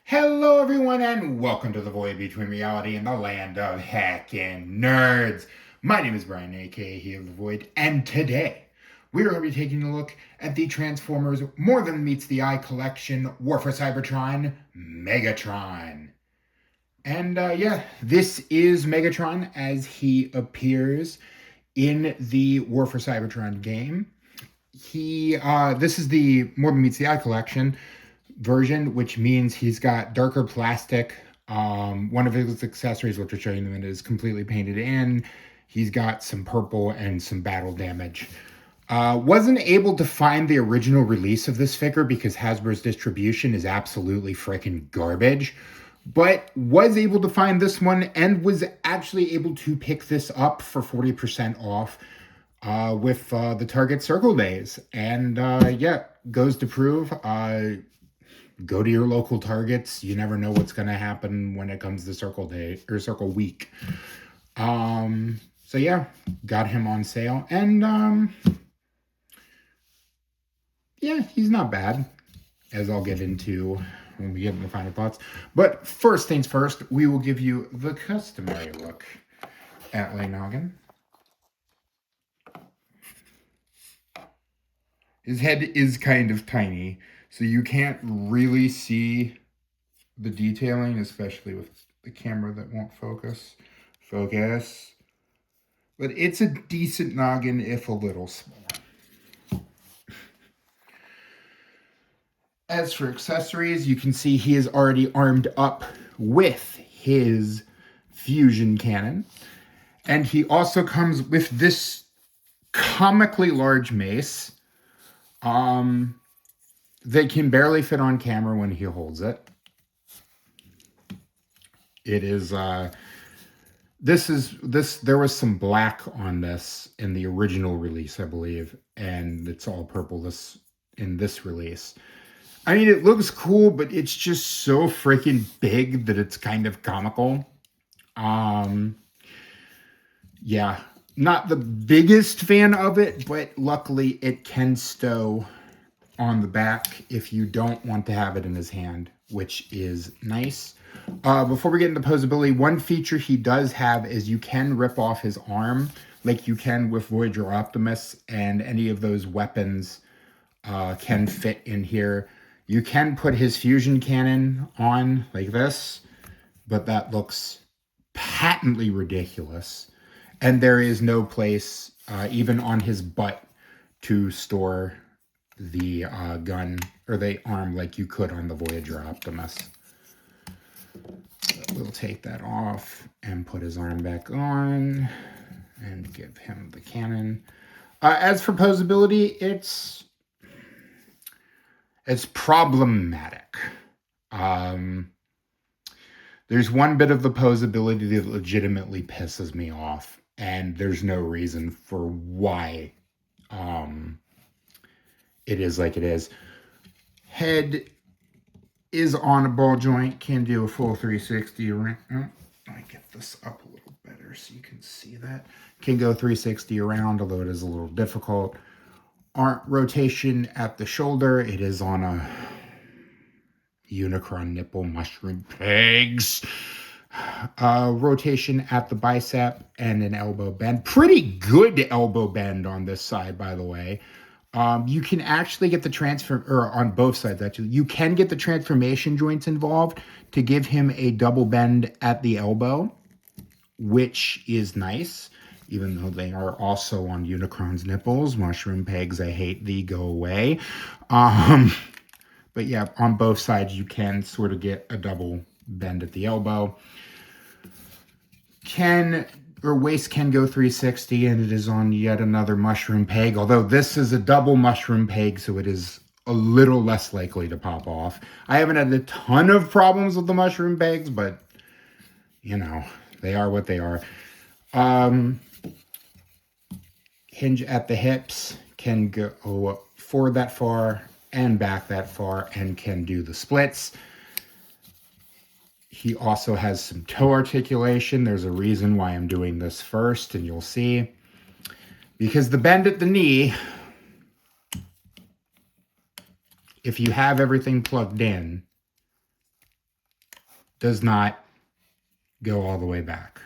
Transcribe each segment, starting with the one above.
Hello, everyone, and welcome to the void between reality and the land of hackin' nerds. My name is Brian, aka He of the Void, and today we are going to be taking a look at the Transformers More Than Meets the Eye collection War for Cybertron Megatron. And this is Megatron as he appears in the War for Cybertron game. This is the More Than Meets the Eye collection version, which means he's got darker plastic. One of his accessories, which I'll show you in a minute, is completely painted in. He's got some purple and some battle damage. Wasn't able to find the original release of this figure because Hasbro's distribution is absolutely freaking garbage, but was able to find this one and was actually able to pick this up for 40% off with the Target Circle days. And goes to prove go to your local Targets. You never know what's going to happen when it comes to Circle Day or Circle Week. Got him on sale, and he's not bad, as I'll get into when we get into final thoughts. But first things first, we will give you the customary look at Noggin. His head is kind of tiny, so you can't really see the detailing, especially with the camera that won't focus. But it's a decent noggin, if a little small. As for accessories, you can see he is already armed up with his fusion cannon. And he also comes with this comically large mace. They can barely fit on camera when he holds it. It is, there was some black on this in the original release, I believe, and it's all purple in this release. I mean, it looks cool, but it's just so freaking big that it's kind of comical. Not the biggest fan of it, but luckily it can stow on the back if you don't want to have it in his hand, which is nice. Before we get into posability, one feature he does have is you can rip off his arm like you can with Voyager Optimus, and any of those weapons can fit in here. You can put his fusion cannon on like this, but that looks patently ridiculous. And there is no place, even on his butt, to store the gun or the arm like you could on the Voyager Optimus. So we'll take that off and put his arm back on and give him the cannon. As for posability, it's problematic. There's one bit of the posability that legitimately pisses me off, and there's no reason for why it is like it is. Head is on a ball joint, can do a full 360 around. Oh, let me get this up a little better so you can see that. Can go 360 around, although it is a little difficult. Rotation at the shoulder, it is on a Unicron nipple mushroom pegs. Rotation at the bicep and an elbow bend. Pretty good elbow bend on this side, by the way. You can actually get the transfer, or on both sides actually, you can get the transformation joints involved to give him a double bend at the elbow, which is nice, even though they are also on Unicron's nipples. Mushroom pegs, I hate thee, go away. But yeah, on both sides, you can sort of get a double bend at the elbow. Waist can go 360, and it is on yet another mushroom peg, although this is a double mushroom peg, so it is a little less likely to pop off. I haven't had a ton of problems with the mushroom pegs, but, you know, they are what they are. Hinge at the hips, can go forward that far and back that far, and can do the splits. He also has some toe articulation. There's a reason why I'm doing this first, and you'll see. Because the bend at the knee, if you have everything plugged in, does not go all the way back,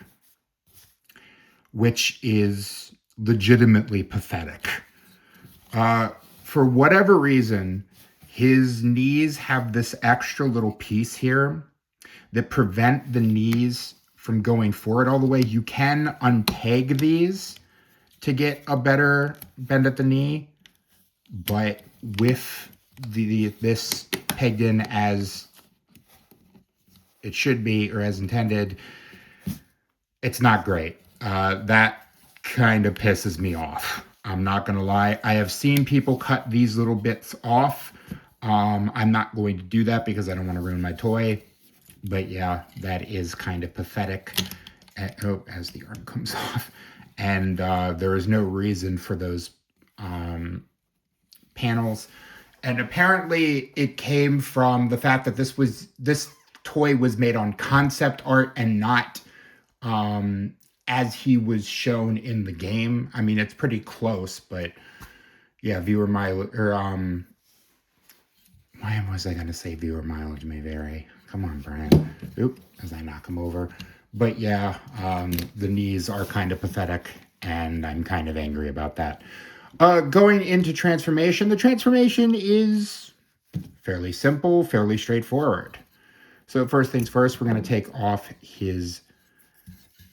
which is legitimately pathetic. For whatever reason, his knees have this extra little piece here that prevent the knees from going forward all the way. You can unpeg these to get a better bend at the knee, but with this pegged in as it should be or as intended, it's not great. That kind of pisses me off. I'm not going to lie. I have seen people cut these little bits off. I'm not going to do that because I don't want to ruin my toy. But yeah, that is kind of pathetic. As the arm comes off. And there is no reason for those panels. And apparently it came from the fact that this toy was made on concept art and not as he was shown in the game. I mean, it's pretty close, but yeah, viewer mileage, or why was I going to say viewer mileage may vary? Come on, Brian. Oop, as I knock him over. But yeah, the knees are kind of pathetic, and I'm kind of angry about that. Going into transformation, the transformation is fairly simple, fairly straightforward. So first things first, we're going to take off his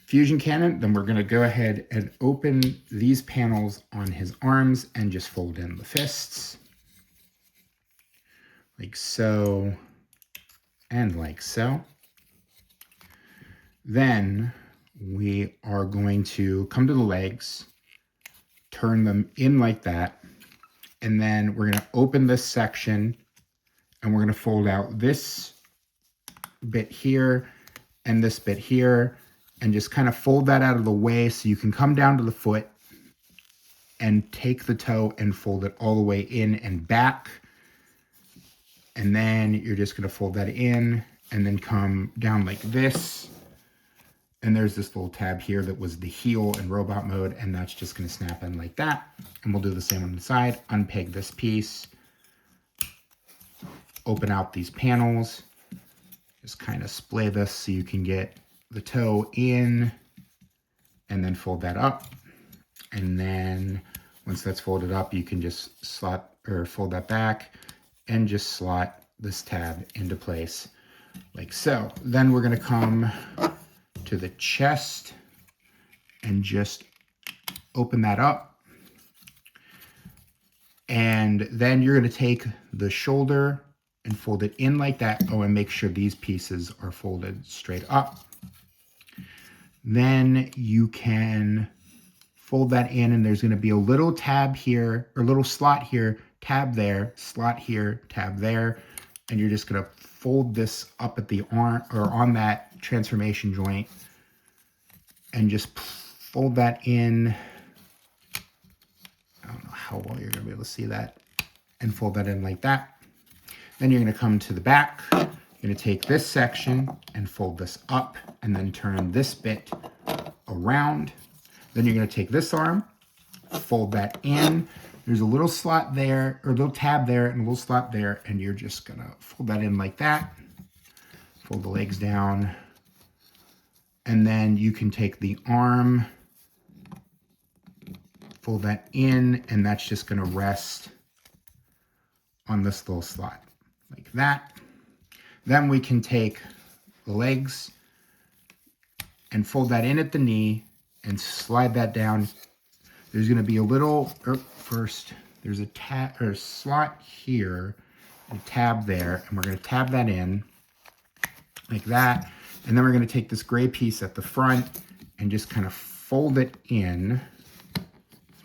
fusion cannon. Then we're going to go ahead and open these panels on his arms and just fold in the fists. Like so, and like so. Then we are going to come to the legs, turn them in like that, and then we're going to open this section, and we're going to fold out this bit here and this bit here, and just kind of fold that out of the way so you can come down to the foot and take the toe and fold it all the way in and back. And then you're just going to fold that in and then come down like this. And there's this little tab here that was the heel in robot mode, and that's just going to snap in like that. And we'll do the same on the side. Unpeg this piece. Open out these panels. Just kind of splay this so you can get the toe in, and then fold that up. And then once that's folded up, you can just slot or fold that back and just slot this tab into place like so. Then we're going to come to the chest and just open that up. And then you're going to take the shoulder and fold it in like that. Oh, and make sure these pieces are folded straight up. Then you can fold that in, and there's going to be a little tab here, or little slot here, tab there, slot here, tab there. And you're just going to fold this up at the arm, or on that transformation joint, and just fold that in. I don't know how well you're going to be able to see that. And fold that in like that. Then you're going to come to the back. You're going to take this section and fold this up, and then turn this bit around. Then you're going to take this arm, fold that in. There's a little slot there, or a little tab there, and a little slot there, and you're just going to fold that in like that. Fold the legs down. And then you can take the arm, fold that in, and that's just going to rest on this little slot like that. Then we can take the legs and fold that in at the knee and slide that down. There's going to be a little, first there's a tab or a slot here, a tab there, and we're going to tab that in like that. And then we're going to take this gray piece at the front and just kind of fold it in.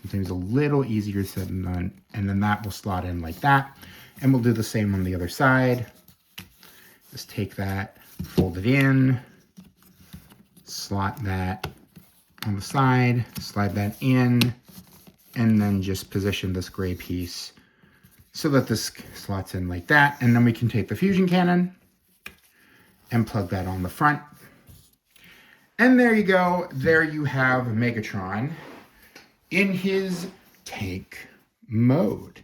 Sometimes a little easier said than done. And then that will slot in like that. And we'll do the same on the other side. Just take that, fold it in, slot that on the side, slide that in, and then just position this gray piece so that this slots in like that. And then we can take the fusion cannon and plug that on the front. And there you go. There you have Megatron in his tank mode.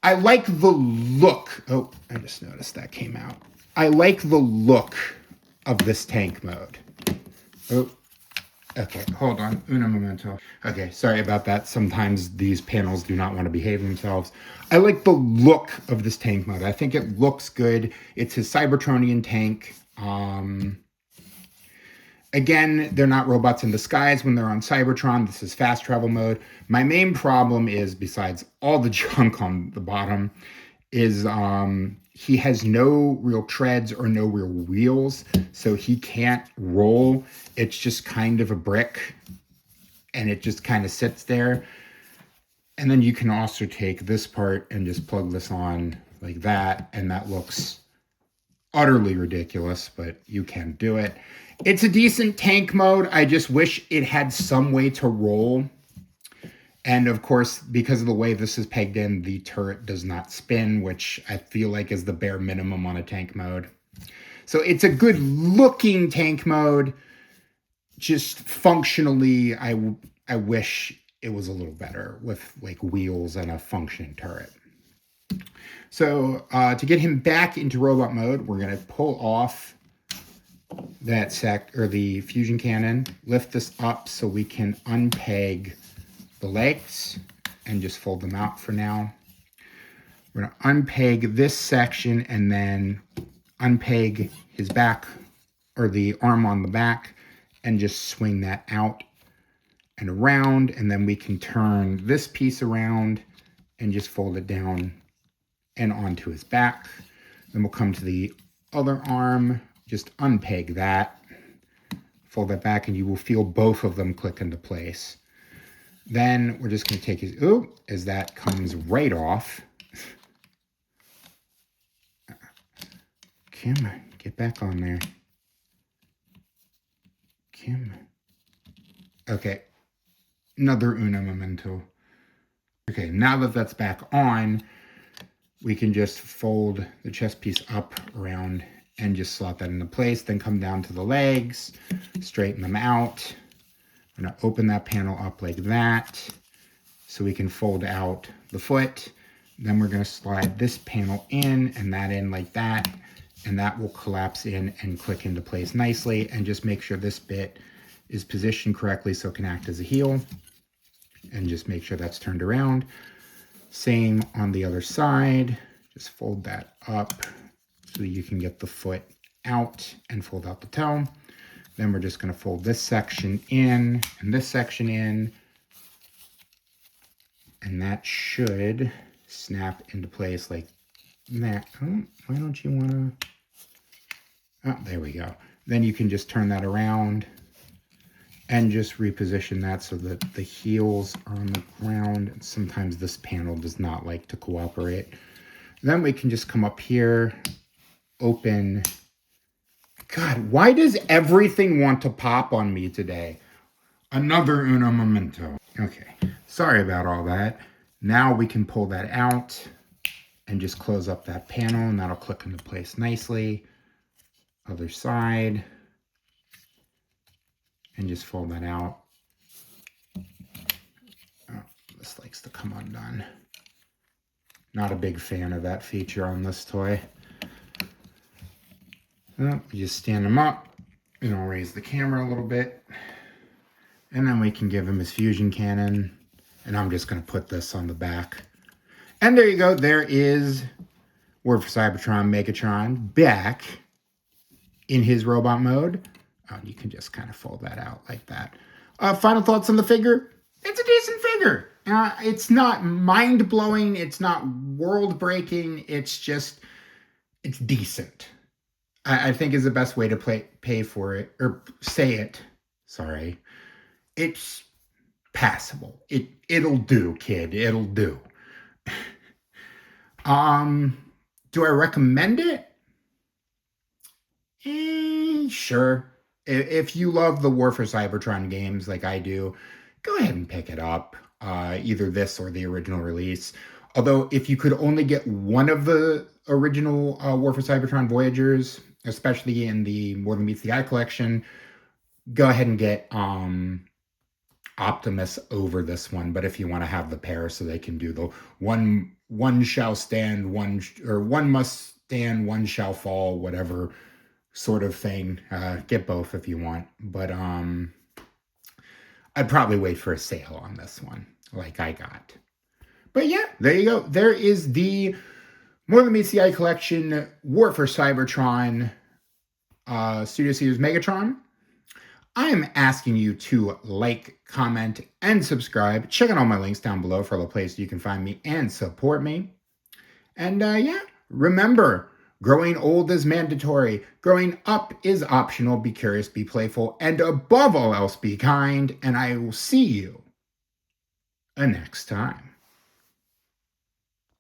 I like the look. Oh, I just noticed that came out. I like the look of this tank mode. Oh, okay, hold on. Uno momento. Okay, sorry about that. Sometimes these panels do not want to behave themselves. I like the look of this tank mode. I think it looks good. It's his Cybertronian tank. Again, they're not robots in disguise when they're on Cybertron. This is fast travel mode. My main problem is, besides all the junk on the bottom, is he has no real treads or no real wheels, so he can't roll. It's just kind of a brick, and it just kind of sits there. And then you can also take this part and just plug this on like that, and that looks utterly ridiculous, but you can do it. It's a decent tank mode. I just wish it had some way to roll. And of course, because of the way this is pegged in, the turret does not spin, which I feel like is the bare minimum on a tank mode. So it's a good looking tank mode. Just functionally, I wish it was a little better with like wheels and a functioning turret. So to get him back into robot mode, we're going to pull off that the fusion cannon, lift this up so we can unpeg the legs and just fold them out for now. We're going to unpeg this section and then unpeg his back, or the arm on the back, and just swing that out and around, and then we can turn this piece around and just fold it down and onto his back. Then we'll come to the other arm, just unpeg that, fold that back, and you will feel both of them click into place. Then we're just going to take his, as that comes right off. Come on, get back on there. Come on. Okay, another uno momento. Okay, now that that's back on, we can just fold the chest piece up around and just slot that into place. Then come down to the legs, straighten them out. I'm going to open that panel up like that so we can fold out the foot. Then we're going to slide this panel in and that in like that, and that will collapse in and click into place nicely. And just make sure this bit is positioned correctly so it can act as a heel, and just make sure that's turned around. Same on the other side. Just fold that up so you can get the foot out and fold out the toe. Then we're just going to fold this section in and this section in, and that should snap into place like that. Oh, why don't you want to? Oh, there we go. Then you can just turn that around and just reposition that so that the heels are on the ground. And sometimes this panel does not like to cooperate. Then we can just come up here, open. God, why does everything want to pop on me today? Another uno momento. Okay, sorry about all that. Now we can pull that out and just close up that panel, and that'll click into place nicely. Other side. And just fold that out. Oh, this likes to come undone. Not a big fan of that feature on this toy. You just stand him up, and I'll raise the camera a little bit. And then we can give him his fusion cannon. And I'm just going to put this on the back. And there you go. There is War for Cybertron Megatron back in his robot mode. You can just kind of fold that out like that. Final thoughts on the figure? It's a decent figure. It's not mind-blowing. It's not world-breaking. It's just, it's decent. I think is the best way to pay for it, or say it. Sorry. It's passable. It'll do, kid. It'll do. Do I recommend it? Sure. If you love the War for Cybertron games like I do, go ahead and pick it up. Either this or the original release. Although, if you could only get one of the original War for Cybertron Voyagers, especially in the More Than Meets the Eye collection, go ahead and get Optimus over this one. But if you want to have the pair so they can do the one shall stand, one must stand, one shall fall, whatever sort of thing. Get both if you want. But I'd probably wait for a sale on this one, like I got. But yeah, there you go. There is the More Than Meets the Eye Collection War for Cybertron Studio Series Megatron. I am asking you to like, comment, and subscribe. Check out all my links down below for all the places you can find me and support me. And yeah, remember, growing old is mandatory. Growing up is optional. Be curious, be playful, and above all else, be kind. And I will see you next time.